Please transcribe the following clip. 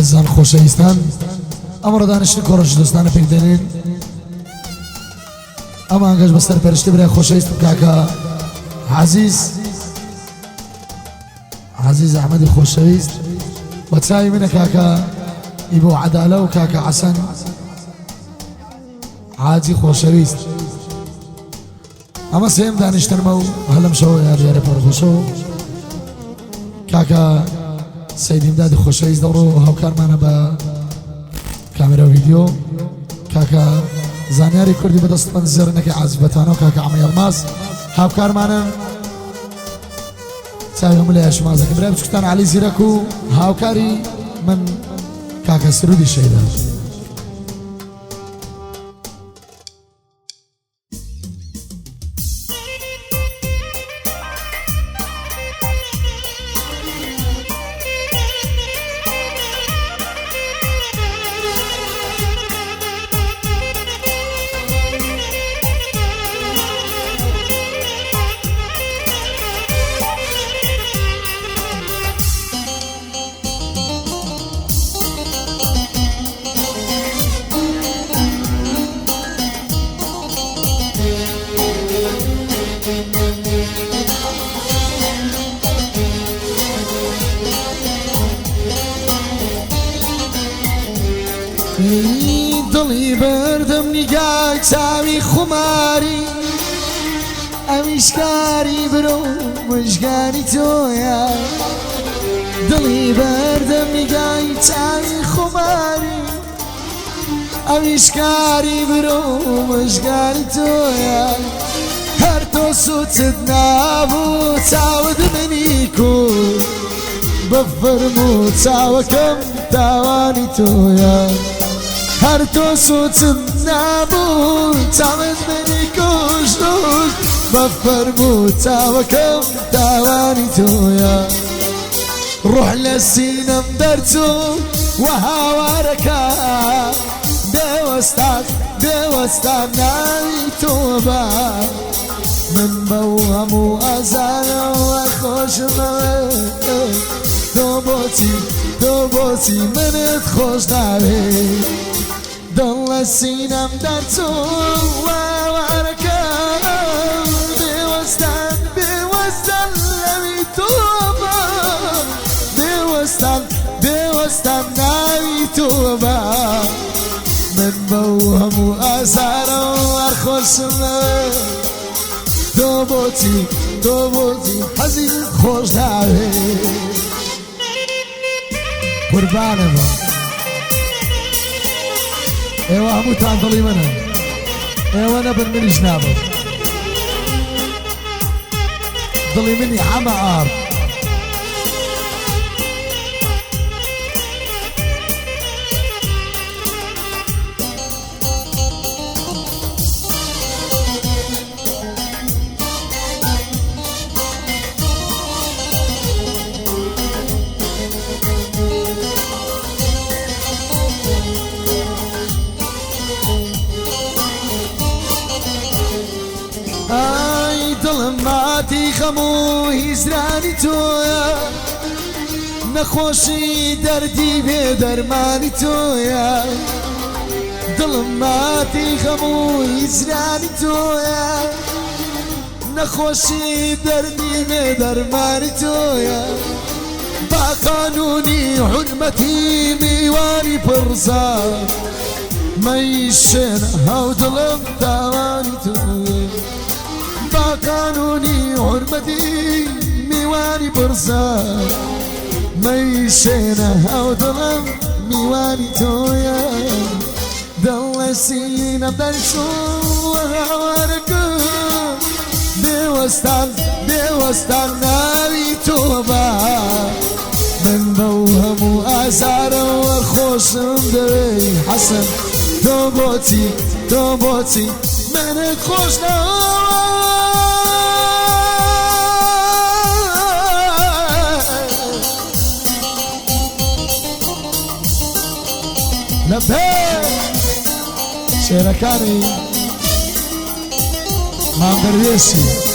عزیزان خۆشەویستان ئەمڕۆ دانیشتنی کۆڕەشی دۆستانە پێک دێنین ئەمە ئەنگەش بەسەر پەرشتی برای خۆشەویستم کاکە عزیز ئەحمەدی خۆشەویست بە چاوی منە کاکە ئیبۆ عەدالە و کاکە حەسەن حاجی خۆشەویست ئەمە سێم دانیشتنمە و هەلەم شەوە یاریارە پەرخۆشەوە کاکە سەید ئیمدادی خۆشەویست دەڕۆ هاوکارمانە بە کامێرا و ڤیدیۆ کاکە زانیاری کوردی بەدەستمەند زێڕنەکەی عازیبەتانە و کاکە عەمەی ئەڵماس هاوکارمانن چاوی هەموو لە یاشمازەکە برای بچکتان عەلی زیرەک و هاوکاری من کاکە سرودی شەیدا دڵی بەردەم نیگای چاوی خوماری ئەویشکاری برۆ مژگانی تۆیە دڵی بەردەم نیگای چاوی خوماری ئەویشکاری برۆ مژگانی تۆیە هەر تۆ سوچت نابوو چاوت منی کورد بە فەرموو چاوەکەم تاوانی تۆیە هەر تۆ سوچم نابوو چاوت منی کوشت بە فەرموو چاوەکەم تاوانی تۆیە ڕوح لە سینەم دەرچوو و هاوارەکە دێوەستان ناوی تۆ بە من بەو هەموو ئازارەوە خۆشمەوە تۆ بۆچی منت خۆش ناوێت دڵ لە سینەم دەرچوو هاوارەکەم بێوەستان لەوی تۆ بە دێوەستان ناوی تۆ بە من بەو هەموو ئازارەوە خۆشمەوە تۆ بۆچی حەزیت خۆش ناوێت قوربانمە ئێوە هەمووتان دڵی منە ئێوە نەبن منیش نابم دڵی منی هەمە ئارد دڵم ماتی خەم و هیزرانی تۆیە نەخۆشی دەردی بێ دەرمانی تۆیە دڵم ماتی خەم و هیزرانی تۆیە نەخۆشی دەردی بێ دەرمانی تۆیە با قانونی حورمەتی میوانی پڕزار مەیشێنە هەو دڵم داوانی تۆیە قانونی حرمەتی میوانی پڕزار مەیشێنە هەو دڵم میوانی تۆیە دڵ لە سینەم دەرچوو هاوارەکەم دێوەستان ناوی تۆ بە من بەو هەموو ئازارەوە خۆشم دەوێ حەسەن تۆ بۆچی منت خۆش لەبێ شێرەکانی مامدەروێشی